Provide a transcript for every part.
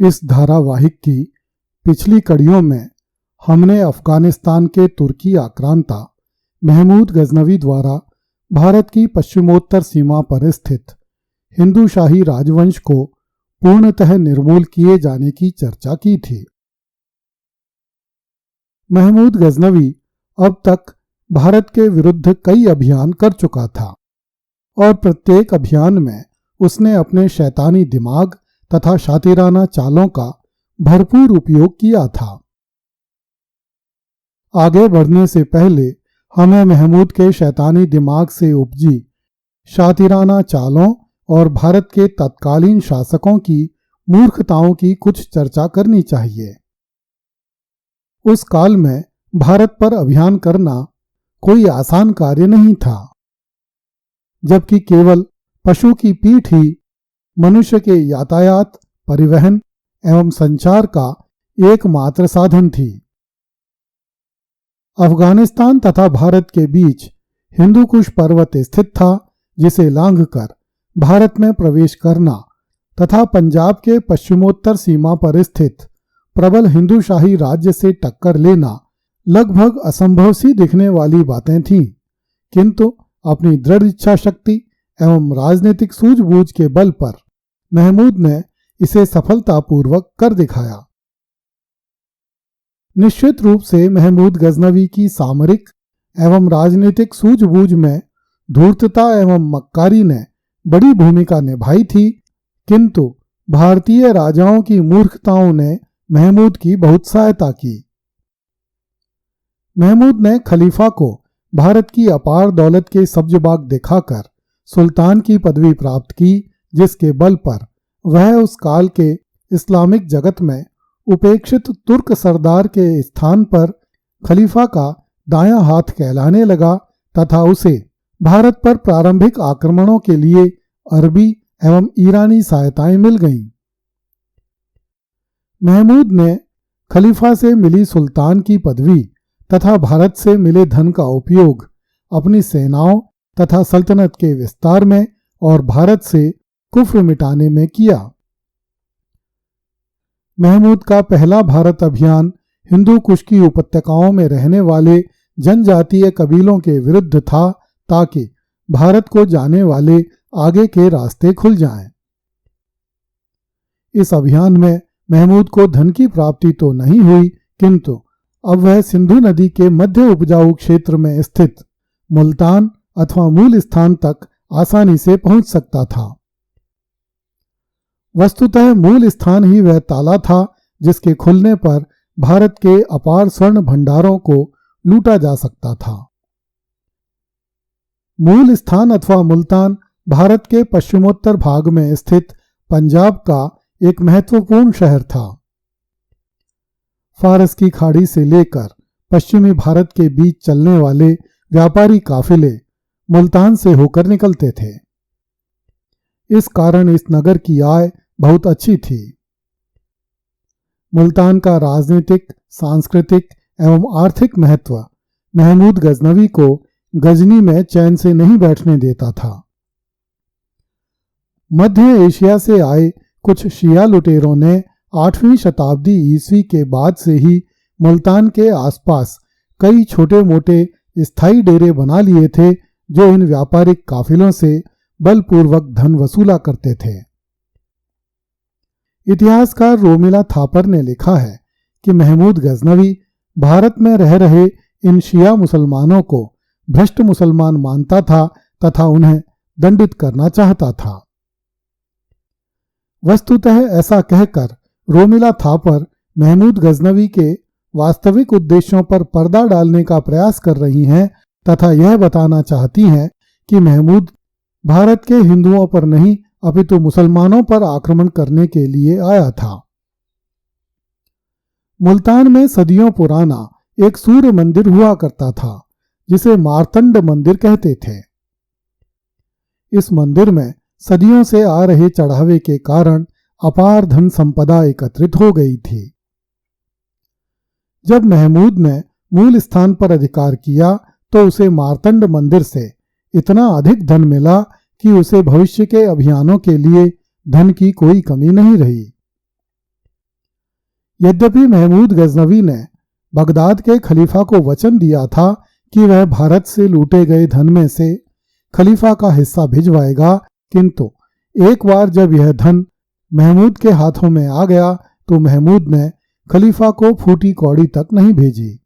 इस धारावाहिक की पिछली कड़ियों में हमने अफगानिस्तान के तुर्की आक्रांता महमूद गजनवी द्वारा भारत की पश्चिमोत्तर सीमा पर स्थित हिंदू शाही राजवंश को पूर्णतः निर्मूल किए जाने की चर्चा की थी। महमूद गजनवी अब तक भारत के विरुद्ध कई अभियान कर चुका था और प्रत्येक अभियान में उसने अपने शैतानी दिमाग तथा शातिराना चालों का भरपूर उपयोग किया था। आगे बढ़ने से पहले हमें महमूद के शैतानी दिमाग से उपजी शातिराना चालों और भारत के तत्कालीन शासकों की मूर्खताओं की कुछ चर्चा करनी चाहिए। उस काल में भारत पर अभियान करना कोई आसान कार्य नहीं था, जबकि केवल पशु की पीठ ही मनुष्य के यातायात, परिवहन एवं संचार का एकमात्र साधन थी। अफगानिस्तान तथा भारत के बीच हिंदू कुश पर्वत स्थित था, जिसे लांघकर भारत में प्रवेश करना तथा पंजाब के पश्चिमोत्तर सीमा पर स्थित प्रबल हिंदू शाही राज्य से टक्कर लेना लगभग असंभव सी दिखने वाली बातें थीं, किंतु अपनी दृढ़ इच्छा शक्ति एवं राजनीतिक सूझबूझ के बल पर महमूद ने इसे सफलतापूर्वक कर दिखाया। निश्चित रूप से महमूद गजनवी की सामरिक एवं राजनीतिक सूझबूझ में धूर्तता एवं मक्कारी ने बड़ी भूमिका निभाई थी, किंतु भारतीय राजाओं की मूर्खताओं ने महमूद की बहुत सहायता की। महमूद ने खलीफा को भारत की अपार दौलत के सब्ज-बाग दिखाकर सुल्तान की पदवी प्राप्त की, जिसके बल पर वह उस काल के इस्लामिक जगत में उपेक्षित तुर्क सरदार के स्थान पर खलीफा का दायां हाथ कहलाने लगा तथा उसे भारत पर प्रारंभिक आक्रमणों के लिए अरबी एवं ईरानी सहायताएं मिल गईं। महमूद ने खलीफा से मिली सुल्तान की पदवी तथा भारत से मिले धन का उपयोग अपनी सेनाओं तथा सल्तनत के विस्तार में और भारत से कुफ्र मिटाने में किया। महमूद का पहला भारत अभियान हिंदू कुश की उपत्यकाओं में रहने वाले जनजातीय कबीलों के विरुद्ध था, ताकि भारत को जाने वाले आगे के रास्ते खुल जाएं। इस अभियान में महमूद को धन की प्राप्ति तो नहीं हुई, किंतु अब वह सिंधु नदी के मध्य उपजाऊ क्षेत्र में स्थित मुल्तान अथवा मूल स्थान तक आसानी से पहुंच सकता था। वस्तुतः मूल स्थान ही वह ताला था जिसके खुलने पर भारत के अपार स्वर्ण भंडारों को लूटा जा सकता था। मूल स्थान अथवा मुल्तान भारत के पश्चिमोत्तर भाग में स्थित पंजाब का एक महत्वपूर्ण शहर था। फारस की खाड़ी से लेकर पश्चिमी भारत के बीच चलने वाले व्यापारी काफिले मुल्तान से होकर निकलते थे। इस कारण इस नगर की आय बहुत अच्छी थी। मुल्तान का राजनीतिक, सांस्कृतिक एवं आर्थिक महत्व महमूद गजनवी को गजनी में चैन से नहीं बैठने देता था। मध्य एशिया से आए कुछ शिया लुटेरों ने 8वीं शताब्दी ईस्वी के बाद से ही मुल्तान के आसपास कई छोटे मोटे स्थायी डेरे बना लिए थे, जो इन व्यापारिक काफिलों से बलपूर्वक धन वसूला करते थे। इतिहासकार रोमिला थापर ने लिखा है कि महमूद गजनवी भारत में रह रहे इन शिया मुसलमानों को भ्रष्ट मुसलमान मानता था तथा उन्हें दंडित करना चाहता था। वस्तुतः ऐसा कहकर रोमिला थापर महमूद गजनवी के वास्तविक उद्देश्यों पर पर्दा डालने का प्रयास कर रही हैं तथा यह बताना चाहती हैं कि महमूद भारत के हिंदुओं पर नहीं अपितु मुसलमानों पर आक्रमण करने के लिए आया था। मुल्तान में सदियों पुराना एक सूर्य मंदिर हुआ करता था, जिसे मार्तंड मंदिर कहते थे। इस मंदिर में सदियों से आ रहे चढ़ावे के कारण अपार धन संपदा एकत्रित हो गई थी। जब महमूद ने मूल स्थान पर अधिकार किया तो उसे मार्तंड मंदिर से इतना अधिक धन मिला कि उसे भविष्य के अभियानों के लिए धन की कोई कमी नहीं रही। यद्यपि महमूद गजनवी ने बगदाद के खलीफा को वचन दिया था कि वह भारत से लूटे गए धन में से खलीफा का हिस्सा भिजवाएगा, किंतु एक बार जब यह धन महमूद के हाथों में आ गया तो महमूद ने खलीफा को फूटी कौड़ी तक नहीं भेजी।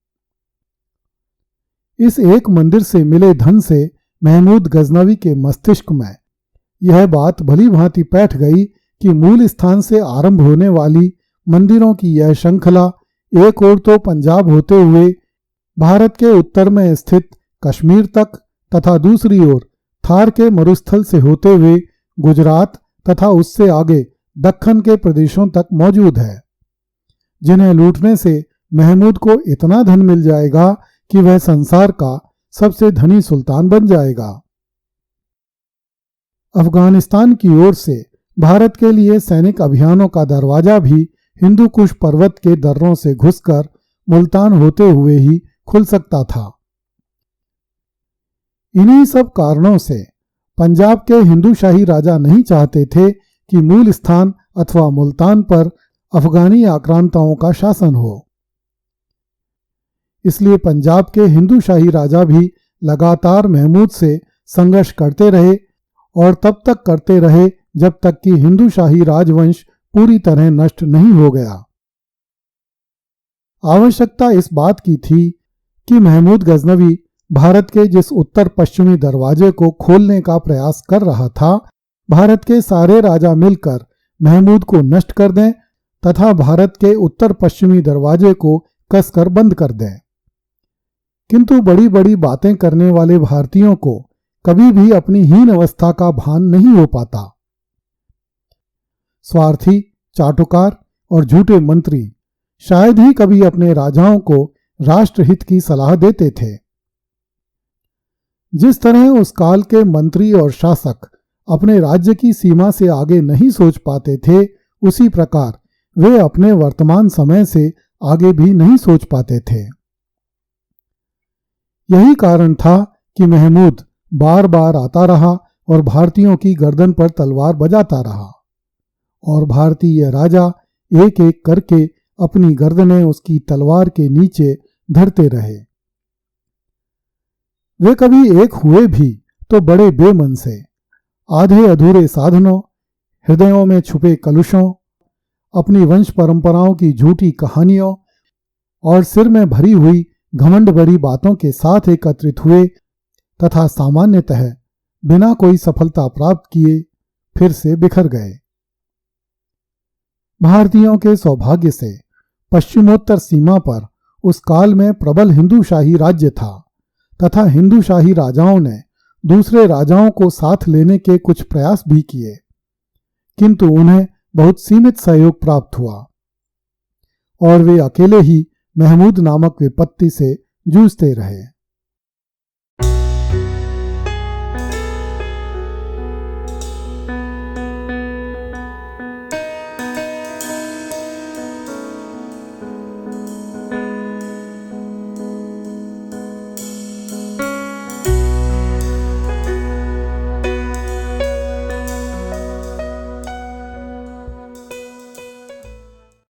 इस एक मंदिर से मिले धन से महमूद गजनवी के मस्तिष्क में यह बात भली भांति बैठ गई कि मूल स्थान से आरंभ होने वाली मंदिरों की यह श्रृंखला एक ओर तो पंजाब होते हुए भारत के उत्तर में स्थित कश्मीर तक तथा दूसरी ओर थार के मरुस्थल से होते हुए गुजरात तथा उससे आगे दक्खन के प्रदेशों तक मौजूद है, जिन्हें लूटने से महमूद को इतना धन मिल जाएगा कि वह संसार का सबसे धनी सुल्तान बन जाएगा। अफगानिस्तान की ओर से भारत के लिए सैनिक अभियानों का दरवाजा भी हिंदू कुश पर्वत के दर्रों से घुसकर मुल्तान होते हुए ही खुल सकता था। इन्हीं सब कारणों से पंजाब के हिंदू शाही राजा नहीं चाहते थे कि मूल स्थान अथवा मुल्तान पर अफगानी आक्रांताओं का शासन हो। इसलिए पंजाब के हिंदू शाही राजा भी लगातार महमूद से संघर्ष करते रहे और तब तक करते रहे जब तक कि हिंदू शाही राजवंश पूरी तरह नष्ट नहीं हो गया। आवश्यकता इस बात की थी कि महमूद गजनवी भारत के जिस उत्तर पश्चिमी दरवाजे को खोलने का प्रयास कर रहा था, भारत के सारे राजा मिलकर महमूद को नष्ट कर दें तथा भारत के उत्तर पश्चिमी दरवाजे को कसकर बंद कर दें। किंतु बड़ी बड़ी बातें करने वाले भारतीयों को कभी भी अपनी हीन अवस्था का भान नहीं हो पाता। स्वार्थी, चाटुकार और झूठे मंत्री शायद ही कभी अपने राजाओं को राष्ट्रहित की सलाह देते थे। जिस तरह उस काल के मंत्री और शासक अपने राज्य की सीमा से आगे नहीं सोच पाते थे, उसी प्रकार वे अपने वर्तमान समय से आगे भी नहीं सोच पाते थे। यही कारण था कि महमूद बार बार आता रहा और भारतीयों की गर्दन पर तलवार बजाता रहा और भारतीय राजा एक एक करके अपनी गर्दनें उसकी तलवार के नीचे धरते रहे। वे कभी एक हुए भी तो बड़े बेमन से, आधे अधूरे साधनों, हृदयों में छुपे कलुषों, अपनी वंश परंपराओं की झूठी कहानियों और सिर में भरी हुई घमंड भरी बातों के साथ एकत्रित हुए तथा सामान्यतः बिना कोई सफलता प्राप्त किए फिर से बिखर गए। भारतीयों के सौभाग्य से पश्चिमोत्तर सीमा पर उस काल में प्रबल हिंदू शाही राज्य था तथा हिंदू शाही राजाओं ने दूसरे राजाओं को साथ लेने के कुछ प्रयास भी किए, किंतु उन्हें बहुत सीमित सहयोग प्राप्त हुआ और वे अकेले ही महमूद नामक विपत्ति से जूझते रहे।